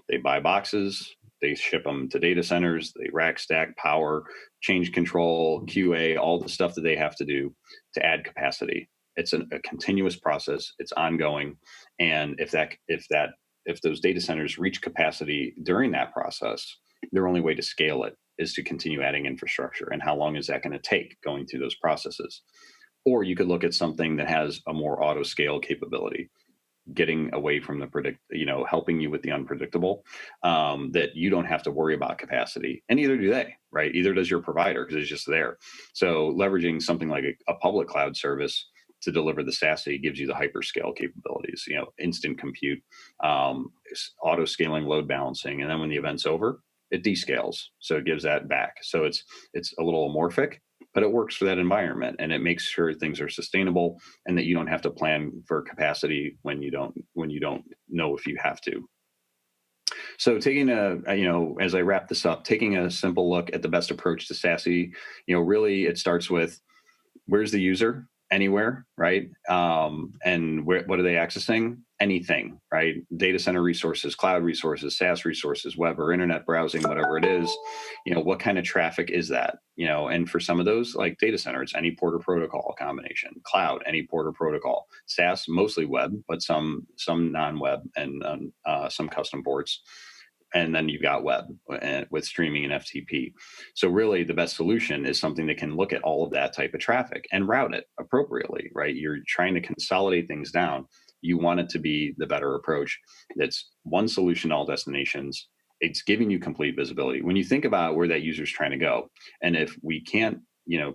They buy boxes, they ship them to data centers, they rack, stack, power, change control, QA, all the stuff that they have to do to add capacity. It's a continuous process. It's ongoing, and if those data centers reach capacity during that process, their only way to scale it is to continue adding infrastructure. And how long is that going to take going through those processes? Or you could look at something that has a more auto scale capability, getting away from helping you with the unpredictable, that you don't have to worry about capacity. And neither do they, right? Either does your provider, because it's just there. So leveraging something like a public cloud service to deliver the SASE gives you the hyperscale capabilities, instant compute, auto scaling, load balancing. And then when the event's over, it descales. So it gives that back. So it's a little amorphic, but it works for that environment, and it makes sure things are sustainable and that you don't have to plan for capacity when you don't know if you have to. So taking as I wrap this up, taking a simple look at the best approach to SASE, really it starts with, where's the user? Anywhere, right? And what are they accessing? Anything, right? Data center resources, cloud resources, SaaS resources, web or internet browsing, whatever it is. What kind of traffic is that? And for some of those, like data center, it's any port or protocol combination. Cloud, any port or protocol. SaaS, mostly web, but some non-web and some custom ports. And then you've got web with streaming and FTP. So really the best solution is something that can look at all of that type of traffic and route it appropriately, right? You're trying to consolidate things down. You want it to be the better approach. That's one solution to all destinations. It's giving you complete visibility. When you think about where that user's trying to go, and if we can't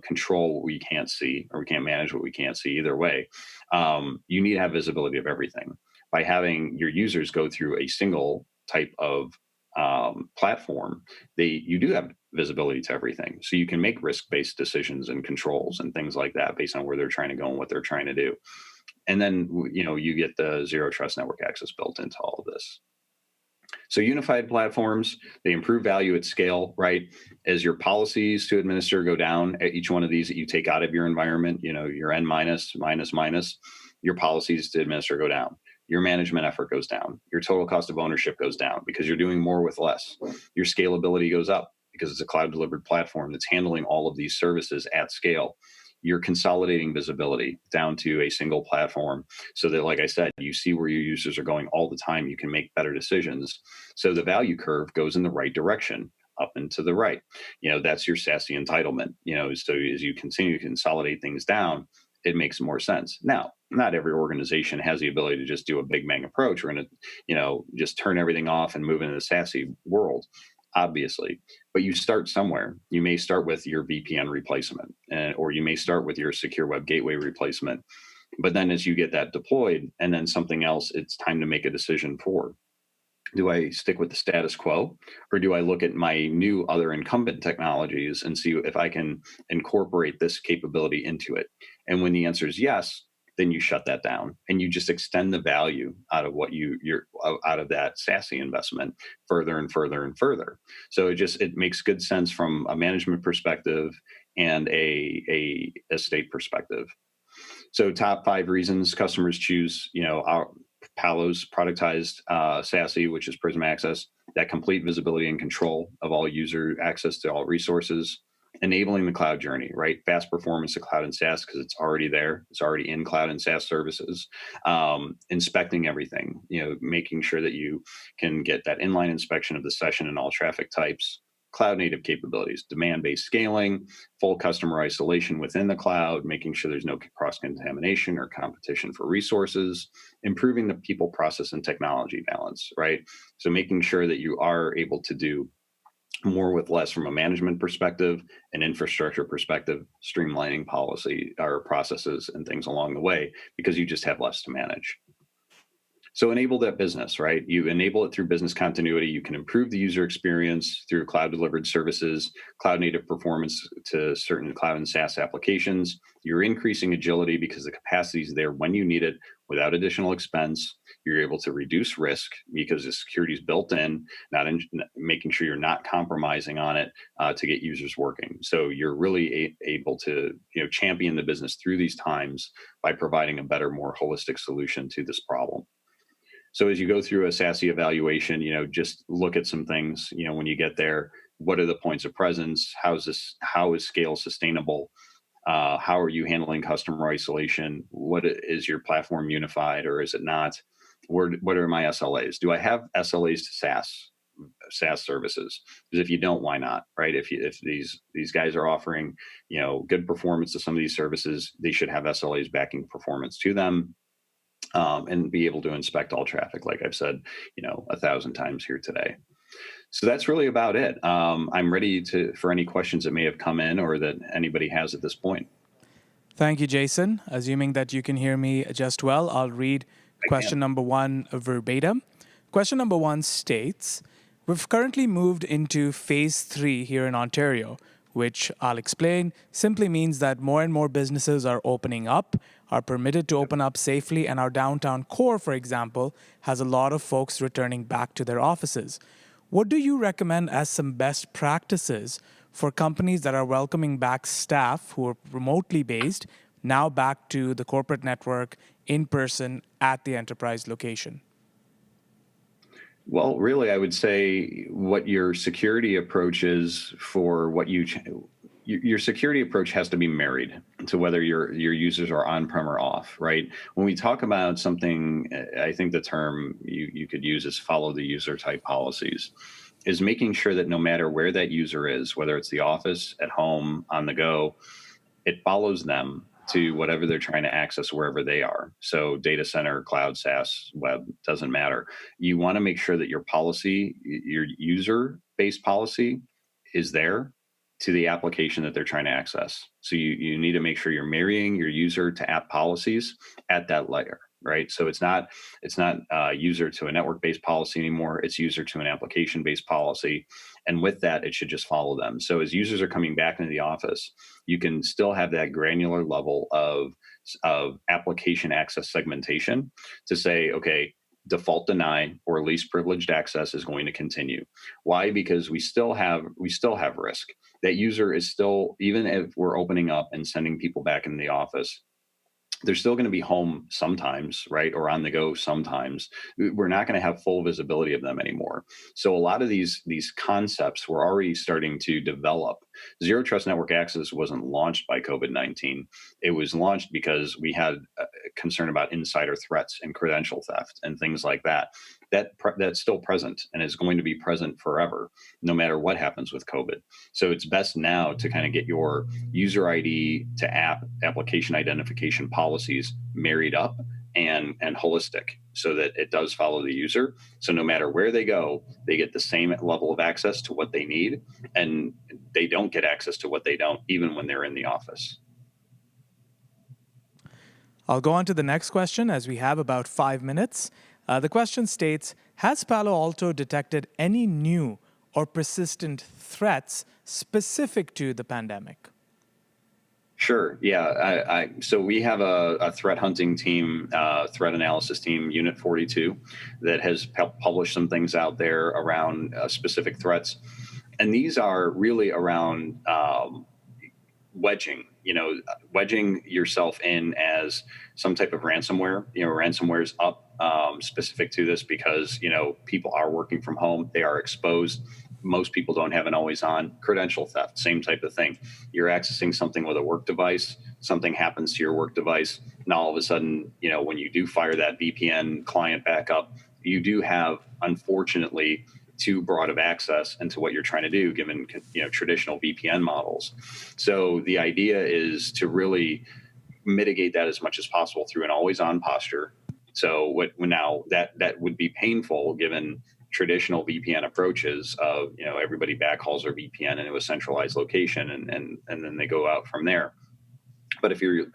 control what we can't see, or we can't manage what we can't see, either way, you need to have visibility of everything. By having your users go through a single type of platform, you do have visibility to everything. So you can make risk-based decisions and controls and things like that based on where they're trying to go and what they're trying to do. And then, you get the zero trust network access built into all of this. So unified platforms, they improve value at scale, right? As your policies to administer go down at each one of these that you take out of your environment, your N minus, minus, minus, your policies to administer go down. Your management effort goes down. Your total cost of ownership goes down because you're doing more with less. Your scalability goes up because it's a cloud delivered platform that's handling all of these services at scale. You're consolidating visibility down to a single platform so that, like I said, you see where your users are going all the time. You can make better decisions. So the value curve goes in the right direction, up and to the right. That's your SASE entitlement. So as you continue to consolidate things down, it makes more sense. Now, not every organization has the ability to just do a big bang approach. We're going to, just turn everything off and move into the SASE world, obviously. But you start somewhere. You may start with your VPN replacement, or you may start with your secure web gateway replacement. But then as you get that deployed and then something else, it's time to make a decision for. Do I stick with the status quo, or do I look at my new other incumbent technologies and see if I can incorporate this capability into it? And when the answer is yes, then you shut that down and you just extend the value out of what you're out of that SASE investment further and further and further. So it makes good sense from a management perspective and a estate perspective. So top 5 reasons customers choose, our Palo's productized SASE, which is Prism Access, that complete visibility and control of all user access to all resources, enabling the cloud journey, right? Fast performance to cloud and SaaS because it's already there. It's already in cloud and SaaS services. Inspecting everything, making sure that you can get that inline inspection of the session and all traffic types. Cloud native capabilities, demand-based scaling, full customer isolation within the cloud, making sure there's no cross-contamination or competition for resources, improving the people, process, and technology balance, right? So making sure that you are able to do more with less from a management perspective, an infrastructure perspective, streamlining policy or processes and things along the way, because you just have less to manage. So enable that business, right? You enable it through business continuity. You can improve the user experience through cloud delivered services, cloud native performance to certain cloud and SaaS applications. You're increasing agility because the capacity is there when you need it without additional expense. You're able to reduce risk because the security is built in, making sure you're not compromising on it to get users working. So you're really able to champion the business through these times by providing a better, more holistic solution to this problem. So as you go through a SASE evaluation, just look at some things, when you get there, what are the points of presence? How is scale sustainable? How are you handling customer isolation? What is your platform unified or is it not? What are my SLAs? Do I have SLAs to SaaS services? Because if you don't, why not, right? If these guys are offering, good performance to some of these services, they should have SLAs backing performance to them. And be able to inspect all traffic, like I've said, 1,000 times here today. So that's really about it. I'm ready for any questions that may have come in or that anybody has at this point. Thank you, Jason. Assuming that you can hear me just well, I'll read question number 1 verbatim. Question number 1 states, we've currently moved into phase 3 here in Ontario, which I'll explain, simply means that more and more businesses are opening up, are permitted to open up safely, and our downtown core, for example, has a lot of folks returning back to their offices. What do you recommend as some best practices for companies that are welcoming back staff who are remotely based, now back to the corporate network in person at the enterprise location? Well, really, I would say what your security approach is for what your security approach has to be married to whether your users are on-prem or off, right? When we talk about something, I think the term you could use is follow the user type policies, is making sure that no matter where that user is, whether it's the office, at home, on the go, it follows them to whatever they're trying to access wherever they are. So data center, cloud, SaaS, web, doesn't matter. You want to make sure that your policy, your user-based policy is there to the application that they're trying to access. So you need to make sure you're marrying your user to app policies at that layer. right? So it's not user to a network-based policy anymore. It's user to an application-based policy, and with that, it should just follow them. So as users are coming back into the office, you can still have that granular level of application access segmentation to say, okay, default deny or least privileged access is going to continue. Why? Because we still have risk. That user is still, even if we're opening up and sending people back into the office, they're still going to be home sometimes, right? Or on the go sometimes. We're not going to have full visibility of them anymore. So a lot of these concepts were already starting to develop. Zero trust network access wasn't launched by COVID-19. It was launched because we had a concern about insider threats and credential theft and things like that. That's still present and is going to be present forever, no matter what happens with COVID. So it's best now to kind of get your user ID to application identification policies married up and holistic so that it does follow the user. So no matter where they go, they get the same level of access to what they need, and they don't get access to what they don't, even when they're in the office. I'll go on to the next question as we have about 5 minutes. The question states, has Palo Alto detected any new or persistent threats specific to the pandemic? Sure. Yeah. So we have a threat hunting team, threat analysis team, Unit 42, that has published some things out there around specific threats. And these are really around wedging, wedging yourself in as some type of ransomware. Ransomware is up specific to this because, people are working from home. They are exposed. Most people don't have an always on. Credential theft, same type of thing. You're accessing something with a work device, something happens to your work device. Now, all of a sudden, when you do fire that VPN client back up, you do have, unfortunately, too broad of access into what you're trying to do, given traditional VPN models. So the idea is to really mitigate that as much as possible through an always-on posture. So now that would be painful given traditional VPN approaches of everybody backhauls their VPN into a centralized location and then they go out from there. But if you're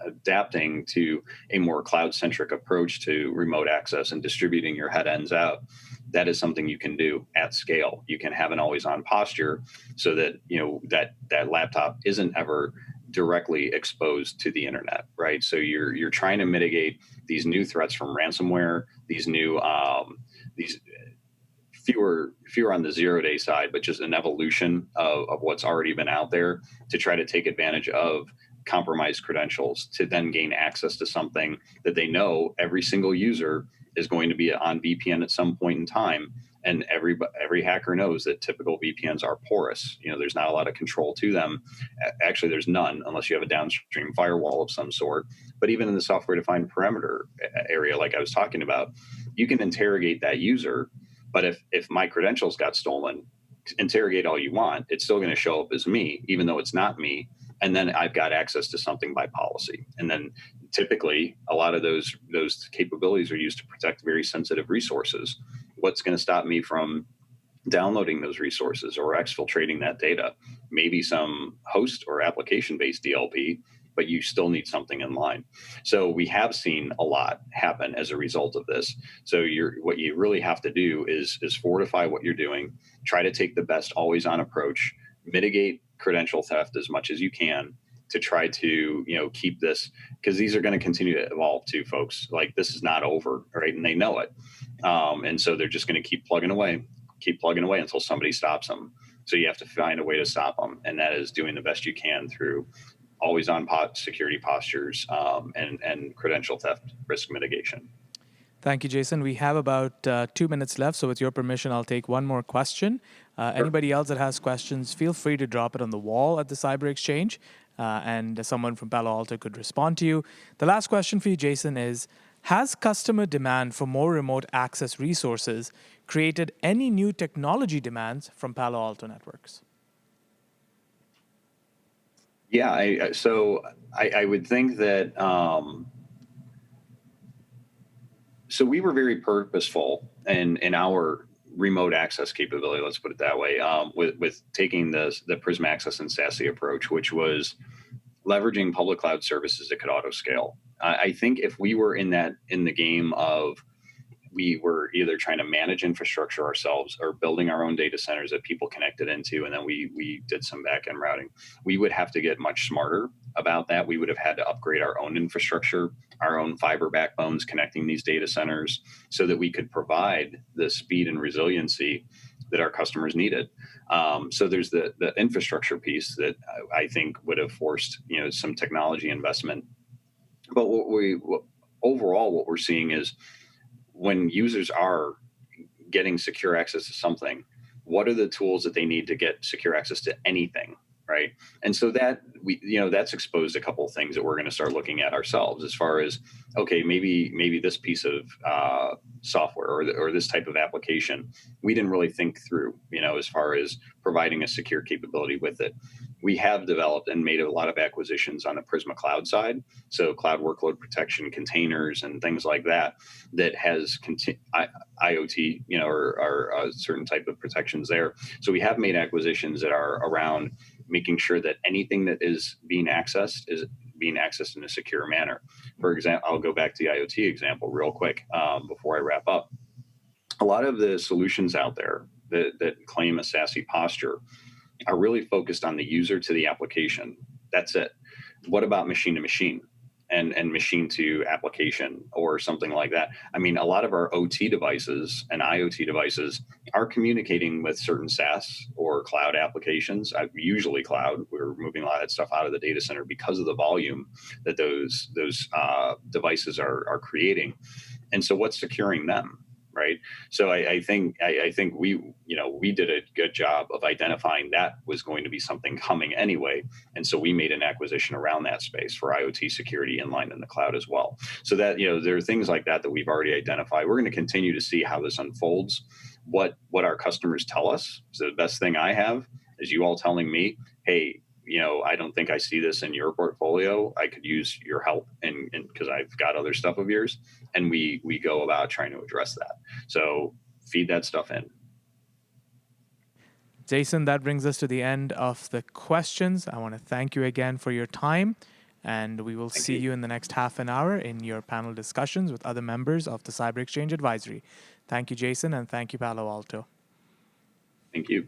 adapting to a more cloud-centric approach to remote access and distributing your head ends out, that is something you can do at scale. You can have an always-on posture so that that laptop isn't ever directly exposed to the internet, right? So you're trying to mitigate these new threats from ransomware, these fewer on the 0-day side, but just an evolution of what's already been out there to try to take advantage of compromised credentials to then gain access to something that they know every single user is going to be on VPN at some point in time. And every hacker knows that typical VPNs are porous. There's not a lot of control to them. Actually, there's none unless you have a downstream firewall of some sort. But even in the software-defined perimeter area, like I was talking about, you can interrogate that user. But if my credentials got stolen, interrogate all you want, it's still going to show up as me, even though it's not me. And then I've got access to something by policy. And then typically a lot of those capabilities are used to protect very sensitive resources. What's going to stop me from downloading those resources or exfiltrating that data? Maybe some host or application-based DLP, but you still need something in line. So we have seen a lot happen as a result of this. So what you really have to do is fortify what you're doing, try to take the best always-on approach, mitigate credential theft as much as you can to try to keep this, because these are going to continue to evolve too, folks. Like, this is not over, right? And they know it. And so they're just going to keep plugging away until somebody stops them. So you have to find a way to stop them. And that is doing the best you can through always on security postures and credential theft risk mitigation. Thank you, Jason. We have about 2 minutes left, so with your permission, I'll take one more question. Sure. Anybody else that has questions, feel free to drop it on the wall at the siberXchange, and someone from Palo Alto could respond to you. The last question for you, Jason, is, has customer demand for more remote access resources created any new technology demands from Palo Alto Networks? Yeah, I would think that so we were very purposeful in our remote access capability, let's put it that way, with taking the Prism Access and SASE approach, which was leveraging public cloud services that could auto scale. I think if we were in the game of we were either trying to manage infrastructure ourselves or building our own data centers that people connected into, and then we did some back-end routing, we would have to get much smarter about that. We would have had to upgrade our own infrastructure, our own fiber backbones connecting these data centers so that we could provide the speed and resiliency that our customers needed. So there's the infrastructure piece that I think would have forced some technology investment. But overall, what we're seeing is when users are getting secure access to something, what are the tools that they need to get secure access to anything, right? And so that that's exposed a couple of things that we're going to start looking at ourselves as far as, okay, maybe this piece of software or this type of application we didn't really think through, as far as providing a secure capability with it. We have developed and made a lot of acquisitions on the Prisma Cloud side, so cloud workload protection, containers, and things like that. That has IoT, or a certain type of protections there. So we have made acquisitions that are around making sure that anything that is being accessed in a secure manner. For example, I'll go back to the IoT example real quick before I wrap up. A lot of the solutions out there that claim a SASE posture are really focused on the user to the application. That's it. What about machine to machine and machine to application or something like that? I mean, a lot of our OT devices and IoT devices are communicating with certain SaaS or cloud applications, usually cloud. We're moving a lot of that stuff out of the data center because of the volume that those devices are creating. And so what's securing them? Right. So I think we did a good job of identifying that was going to be something coming anyway. And so we made an acquisition around that space for IoT security inline in the cloud as well. So that, there are things like that we've already identified. We're going to continue to see how this unfolds, what our customers tell us. So the best thing I have is you all telling me, hey, I don't think I see this in your portfolio. I could use your help, and because I've got other stuff of yours, and we go about trying to address that. So feed that stuff in. Jason, that brings us to the end of the questions. I want to thank you again for your time, and we will see you in the next half an hour in your panel discussions with other members of the siberXchange Advisory. Thank you, Jason, and thank you, Palo Alto. Thank you.